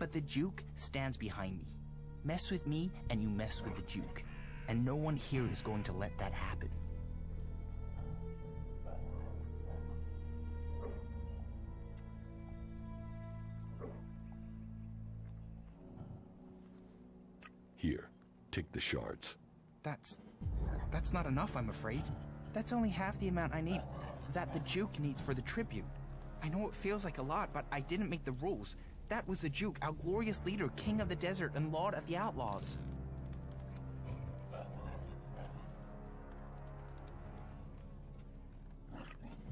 But the Duke stands behind me. Mess with me, and you mess with the Duke. And no one here is going to let that happen. Here, take the shards. That's not enough, I'm afraid. That's only half the amount I need, that the Duke needs for the tribute. I know it feels like a lot, but I didn't make the rules. That was the Duke, our glorious leader, king of the desert and lord of the outlaws.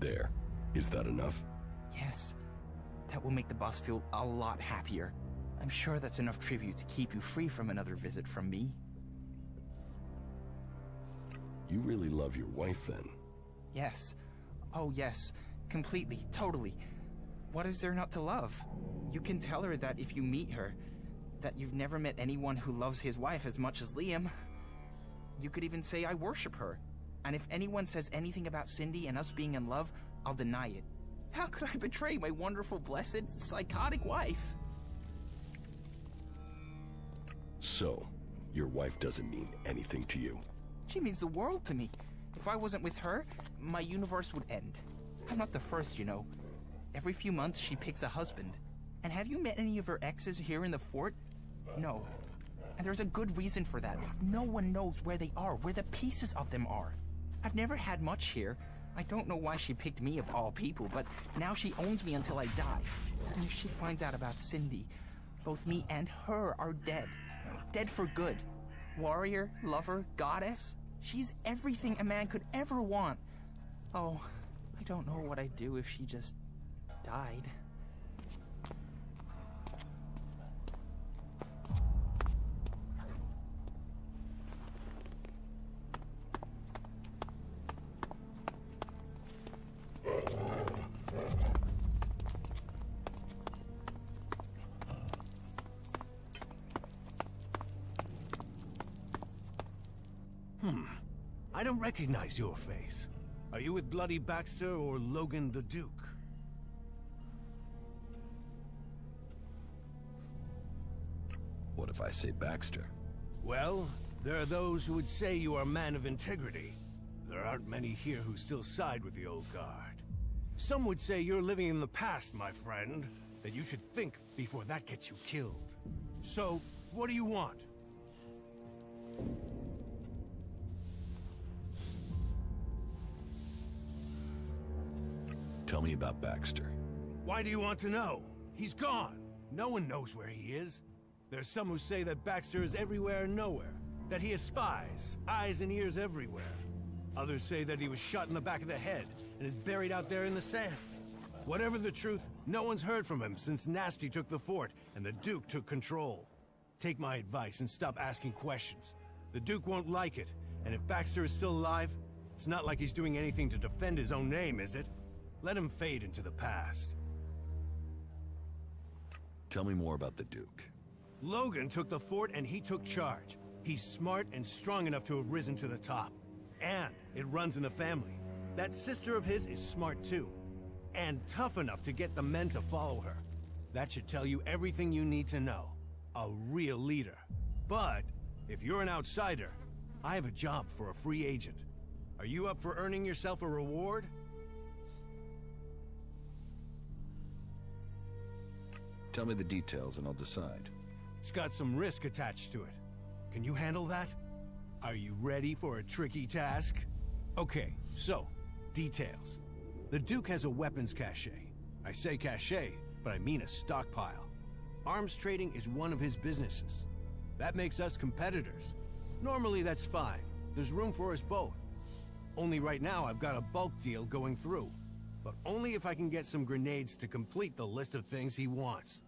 There. Is that enough? Yes. That will make the boss feel a lot happier. I'm sure that's enough tribute to keep you free from another visit from me. You really love your wife, then? Yes. Oh, yes. Completely. Totally. What is there not to love? You can tell her that if you meet her, that you've never met anyone who loves his wife as much as Liam. You could even say I worship her. And if anyone says anything about Cindy and us being in love, I'll deny it. How could I betray my wonderful, blessed, psychotic wife? So, your wife doesn't mean anything to you? She means the world to me. If I wasn't with her, my universe would end. I'm not the first, you know. Every few months, she picks a husband. And have you met any of her exes here in the fort? No. And there's a good reason for that. No one knows where they are, where the pieces of them are. I've never had much here. I don't know why she picked me of all people, but now she owns me until I die. And if she finds out about Cindy, both me and her are dead. Dead for good. Warrior, lover, goddess. She's everything a man could ever want. Oh, I don't know what I'd do if she just died. I don't recognize your face. Are you with Bloody Baxter or Logan the Duke? What if I say Baxter? Well, there are those who would say you are a man of integrity. There aren't many here who still side with the old guard. Some would say you're living in the past, my friend, that you should think before that gets you killed. So, what do you want? Tell me about Baxter. Why do you want to know? He's gone. No one knows where he is. There's some who say that Baxter is everywhere and nowhere, that he has spies, eyes and ears everywhere. Others say that he was shot in the back of the head and is buried out there in the sand. Whatever the truth, no one's heard from him since Nasty took the fort and the Duke took control. Take my advice and stop asking questions. The Duke won't like it, and if Baxter is still alive, it's not like he's doing anything to defend his own name, is it? Let him fade into the past. Tell me more about the Duke. Logan took the fort and he took charge. He's smart and strong enough to have risen to the top. And it runs in the family. That sister of his is smart too. And tough enough to get the men to follow her. That should tell you everything you need to know. A real leader. But, if you're an outsider, I have a job for a free agent. Are you up for earning yourself a reward? Tell me the details and I'll decide. It's got some risk attached to it. Can you handle that? Are you ready for a tricky task? Okay, so, details. The Duke has a weapons cache. I say cache, but I mean a stockpile. Arms trading is one of his businesses. That makes us competitors. Normally that's fine. There's room for us both. Only right now I've got a bulk deal going through. But only if I can get some grenades to complete the list of things he wants.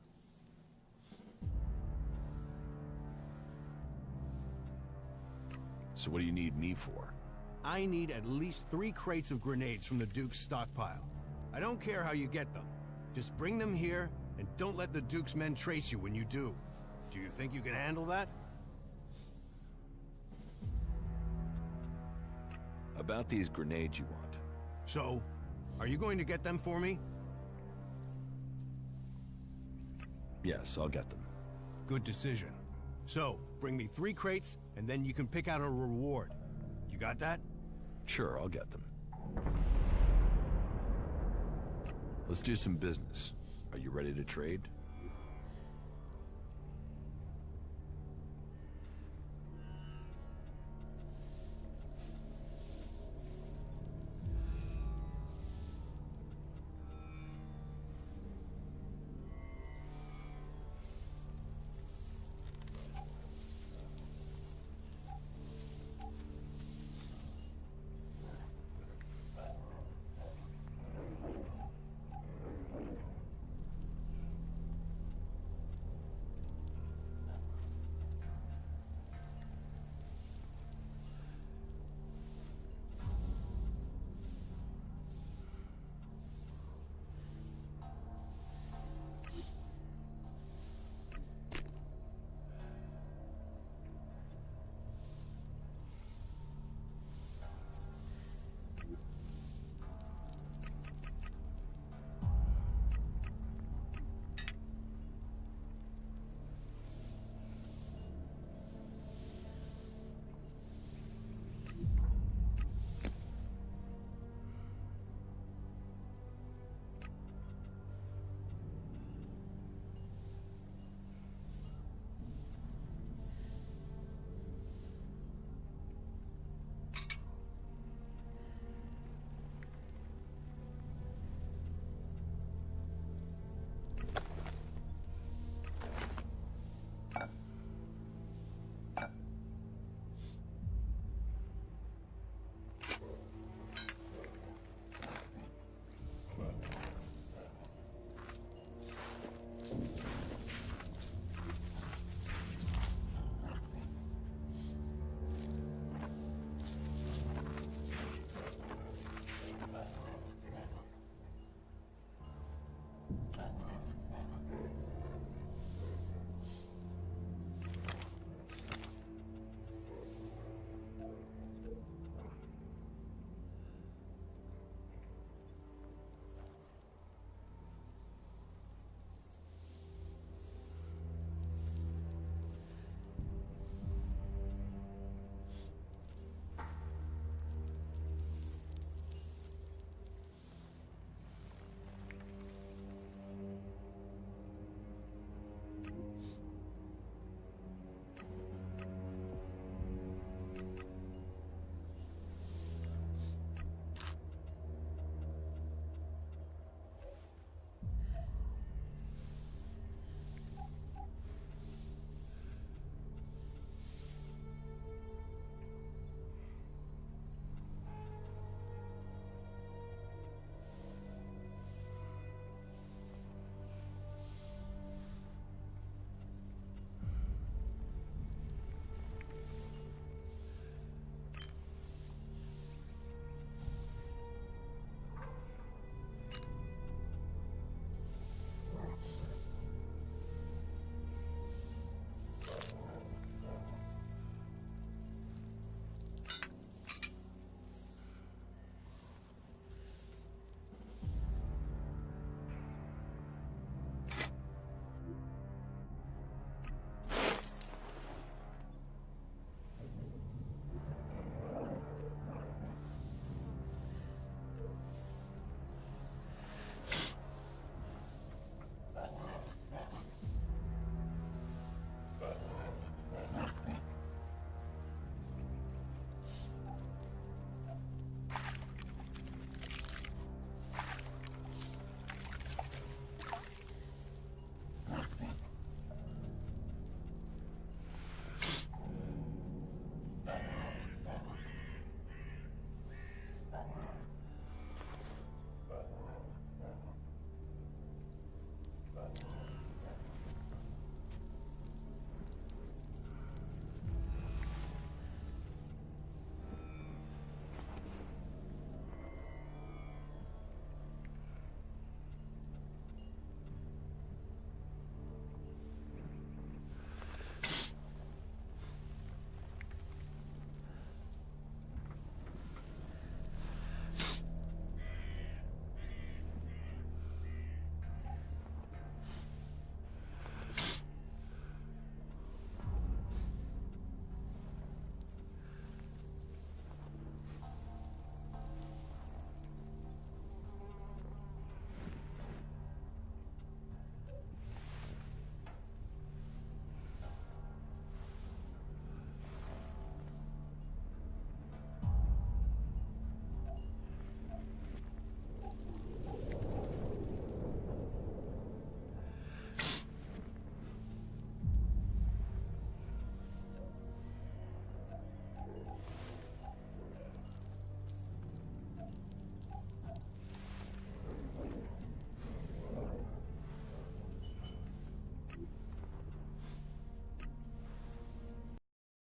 So what do you need me for? I need at least 3 crates of grenades from the Duke's stockpile. I don't care how you get them. Just bring them here, and don't let the Duke's men trace you when you do. Do you think you can handle that? About these grenades you want. So, are you going to get them for me? Yes, I'll get them. Good decision. So, bring me 3 crates, and then you can pick out a reward. You got that? Sure, I'll get them. Let's do some business. Are you ready to trade?